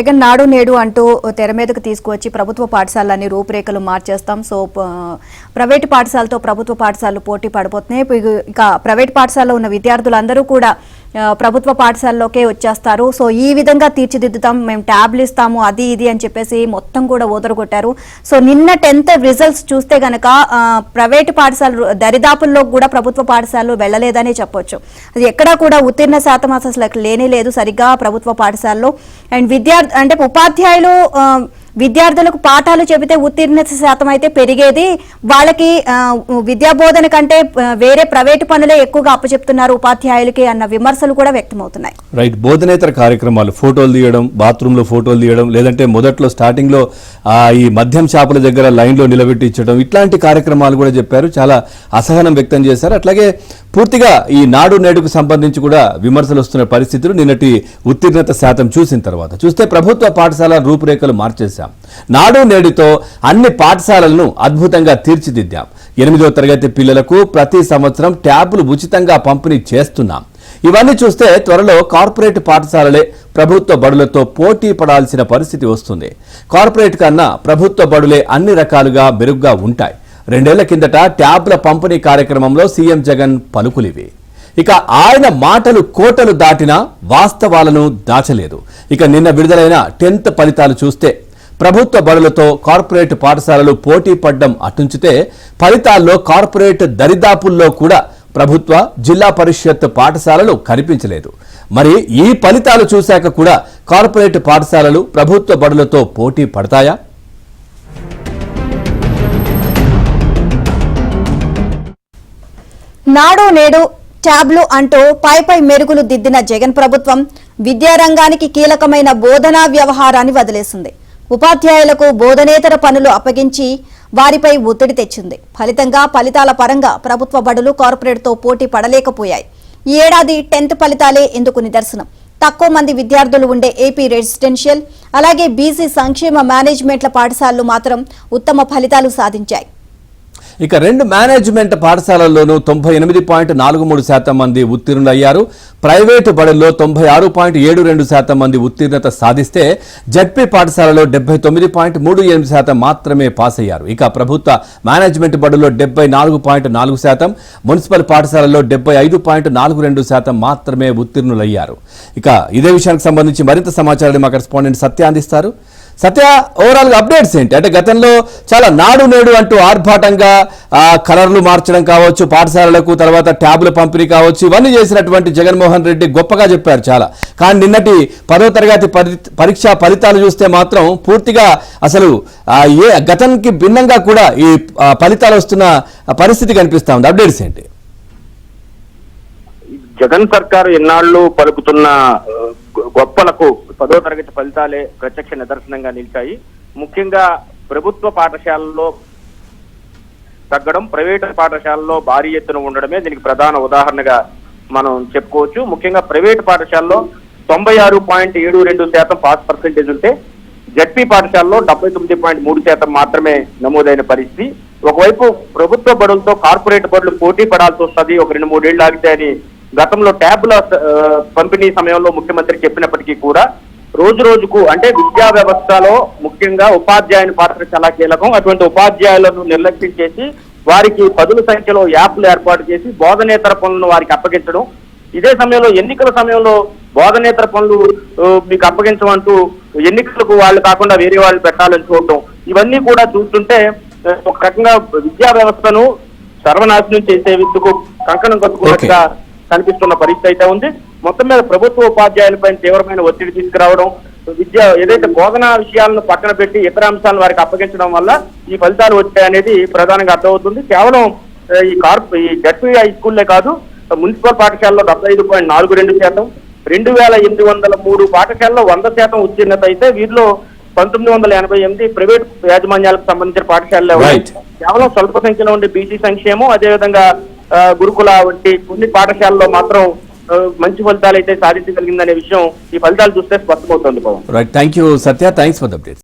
జగన్ నాడు నేడు అంటూ తెర మీదకు తీసుకువచ్చి ప్రభుత్వ పాఠశాలన్నీ రూపురేఖలు మార్చేస్తాం. సో ప్రైవేటు పాఠశాలతో ప్రభుత్వ పాఠశాలలు పోటీ పడిపోతున్నాయి. ఇక ప్రైవేట్ పాఠశాలలో ఉన్న విద్యార్థులందరూ కూడా ప్రభుత్వ పాఠశాలలోకే వచ్చేస్తారు. సో ఈ విధంగా తీర్చిదిద్దుతాం, మేము ట్యాబ్లు ఇస్తాము, అది ఇది అని చెప్పేసి మొత్తం కూడా ఓదరగొట్టారు. సో నిన్న 10th రిజల్ట్స్ చూస్తే గనక ప్రైవేటు పాఠశాలలు దరిదాపుల్లో కూడా ప్రభుత్వ పాఠశాలలు వెళ్లలేదనే చెప్పొచ్చు. అది ఎక్కడా కూడా ఉత్తీర్ణ శాతం అసలు లేనే లేదు సరిగ్గా ప్రభుత్వ పాఠశాలలో. అండ్ ఉపాధ్యాయులు విద్యార్థులకు పాఠాలు చెబితే ఉత్తీర్ణత శాతం అయితే పెరిగేది, వాళ్ళకి విద్యాబోధన కంటే వేరే ప్రైవేటు పనులే ఎక్కువగా అప్పచెప్తున్నారు ఉపాధ్యాయులకి అన్న విమర్శలు కూడా వ్యక్తమవుతున్నాయి. రైట్, బోధనేతర కార్యక్రమాలు, ఫోటోలు తీయడం, బాత్రూమ్ లో ఫోటోలు తీయడం, లేదంటే మొదట్లో స్టార్టింగ్ లో ఈ మద్యం షాపుల దగ్గర లైన్ లో నిలబెట్టించడం, ఇట్లాంటి కార్యక్రమాలు కూడా చెప్పారు. చాలా అసహనం వ్యక్తం చేశారు. అట్లాగే పూర్తిగా ఈ నాడు నేడుకు సంబంధించి కూడా విమర్శలు వస్తున్న పరిస్థితులు నిన్నటి ఉత్తీర్ణత శాతం చూసిన తర్వాత చూస్తే ప్రభుత్వ పాఠశాల రూపురేఖలు మార్చేశాం. నాడు నేడుతో అన్ని పాఠశాలలను అద్భుతంగా తీర్చిదిద్దాం. 8వ తరగతి పిల్లలకు ప్రతి సంవత్సరం ట్యాబ్లు ఉచితంగా పంపిణీ చేస్తున్నాం. ఇవన్నీ చూస్తే త్వరలో కార్పొరేట్ పాఠశాలలే ప్రభుత్వ బడులతో పోటీ పడాల్సిన పరిస్థితి వస్తుంది. కార్పొరేట్ కన్నా ప్రభుత్వ బడులే అన్ని రకాలుగా మెరుగ్గా ఉంటాయి. 2 ఏళ్ల కిందట ట్యాబ్ల పంపిణీ కార్యక్రమంలో సీఎం జగన్ పలుకులివి. ఇక ఆయన మాటలు కోటలు దాటినా వాస్తవాలను దాచలేదు. ఇక నిన్న విడుదలైన 10th ఫలితాలు చూస్తే ప్రభుత్వ బడులతో కార్పొరేట్ పాఠశాలలు పోటీ పడ్డం అటుంచితే ఫలితాల్లో కార్పొరేట్ దరిదాపుల్లో కూడా ప్రభుత్వ జిల్లా పరిషత్ పాఠశాలలు కనిపించలేదు. మరి ఈ ఫలితాలు చూశాక కూడా కార్పొరేట్ పాఠశాలలు ప్రభుత్వ బడులతో పోటీ పడతాయా? నాడు నేడు ట్యాబ్లు అంటూ పై మెరుగులు దిద్దిన జగన్ ప్రభుత్వం విద్యారంగానికి కీలకమైన బోధనా వ్యవహారాన్ని వదిలేసింది. ఉపాధ్యాయులకు బోధనేతర పనులు అప్పగించి వారిపై ఒత్తిడి తెచ్చింది. ఫలితంగా ఫలితాల పరంగా ప్రభుత్వ బడులు కార్పొరేట్తో పోటీ పడలేకపోయాయి. ఈ ఏడాది 10th ఫలితాలే ఇందుకు నిదర్శనం. తక్కువ మంది విద్యార్థులు ఉండే ఏపీ రెసిడెన్షియల్ అలాగే బీసీ సంక్షేమ మేనేజ్మెంట్ల పాఠశాలలు మాత్రం ఉత్తమ ఫలితాలు సాధించాయి. ఇక 2 మేనేజ్మెంట్ పాఠశాలల్లోనూ 98.43% మంది ఉత్తీర్ణులయ్యారు. ప్రైవేటు బడుల్లో 96.72% మంది ఉత్తీర్ణత సాధిస్తే జడ్పీ పాఠశాలలో 79.38% మాత్రమే పాస్ అయ్యారు. ఇక ప్రభుత్వ మేనేజ్మెంట్ బడుల్లో 74.4%, మున్సిపల్ పాఠశాలలో 75.42% మాత్రమే ఉత్తీర్ణులయ్యారు. ఇక ఇదే విషయానికి సంబంధించి మరింత సమాచారాన్ని మా కరెస్పాండెంట్ సత్య అందిస్తారు. సత్య, ఓవరాల్ గా అప్డేట్స్ ఏంటి? అంటే గతంలో చాలా నాడు నేడు అంటూ ఆర్భాటంగా కలర్లు మార్చడం కావచ్చు, పాఠశాలలకు తర్వాత ట్యాబ్ల పంపిణీ కావచ్చు, ఇవన్నీ చేసినటువంటి జగన్మోహన్ రెడ్డి గొప్పగా చెప్పారు చాలా. కానీ నిన్నటి 10వ తరగతి పరీక్షా ఫలితాలు చూస్తే మాత్రం పూర్తిగా అసలు గతానికి భిన్నంగా కూడా ఈ ఫలితాలు వస్తున్న పరిస్థితి కనిపిస్తా ఉంది. అప్డేట్స్ ఏంటి? జగన్ సర్కారు ఎన్నాళ్ళు పలుకుతున్న గొప్పలకు 10వ తరగతి ఫలితాలే ప్రత్యక్ష నిదర్శనంగా నిలిచాయి. ముఖ్యంగా ప్రభుత్వ పాఠశాలల్లో తగ్గడం, ప్రైవేటు పాఠశాలలో భారీ ఎత్తున ఉండడమే దీనికి ప్రధాన ఉదాహరణగా మనం చెప్పుకోవచ్చు. ముఖ్యంగా ప్రైవేటు పాఠశాలలో 96.72% పాస్ పర్సెంటేజ్ ఉంటే జడ్పీ పాఠశాలలో 79.3% మాత్రమే నమోదైన పరిస్థితి. ఒకవైపు ప్రభుత్వ బడులతో కార్పొరేట్ బడులు పోటీ పడాల్సి వస్తుంది ఒక 2-3 ఏళ్ళు ఆగితే అని గతంలో ట్యాబ్ల పంపిణీ సమయంలో ముఖ్యమంత్రి చెప్పినప్పటికీ కూడా రోజు రోజుకు అంటే విద్యా వ్యవస్థలో ముఖ్యంగా ఉపాధ్యాయుని పాత్ర చాలా కీలకం. అటువంటి ఉపాధ్యాయులను నిర్లక్ష్యం చేసి వారికి పదుల సంఖ్యలో యాప్లు ఏర్పాటు చేసి బోధనేతర పనులను వారికి అప్పగించడం, ఇదే సమయంలో ఎన్నికల సమయంలో బోధనేతర పనులు మీకు అప్పగించమంటూ ఎన్నికలకు వాళ్ళు కాకుండా వేరే వాళ్ళు పెట్టాలని చూడటం, ఇవన్నీ కూడా చూస్తుంటే ఒక రకంగా విద్యా వ్యవస్థను సర్వనాశనం చేసే విద్యకు కంకణం కట్టుకున్నట్టుగా కనిపిస్తున్న పరిస్థితి అయితే ఉంది. మొత్తం మీద ప్రభుత్వ ఉపాధ్యాయులపై తీవ్రమైన ఒత్తిడి తీసుకురావడం, ఏదైతే బోధనా విషయాలను పక్కన పెట్టి ఇతర అంశాలను వారికి అప్పగించడం వల్ల ఈ ఫలితాలు వచ్చాయనేది ప్రధానంగా అర్థమవుతుంది. కేవలం ఈ జడ్పీ హై స్కూల్లే కాదు, మున్సిపల్ పాఠశాలలో 75.42%, 2803 పాఠశాలలో 100% ఉత్తీర్ణత అయితే వీరిలో 1988 ప్రైవేట్ యాజమాన్యాలకు సంబంధించిన పాఠశాలలో కేవలం స్వల్ప సంఖ్యలో ఉండే బీసీ సంక్షేమం, అదేవిధంగా గురుకుల వంటి కొన్ని పాఠశాలలో మాత్రం మంచి ఫలితాలు అయితే సాధించగలిగిందనే విషయం ఈ ఫలితాలు చూస్తే స్పష్టమవుతుంది. Right, thank you Satya, thanks for the updates.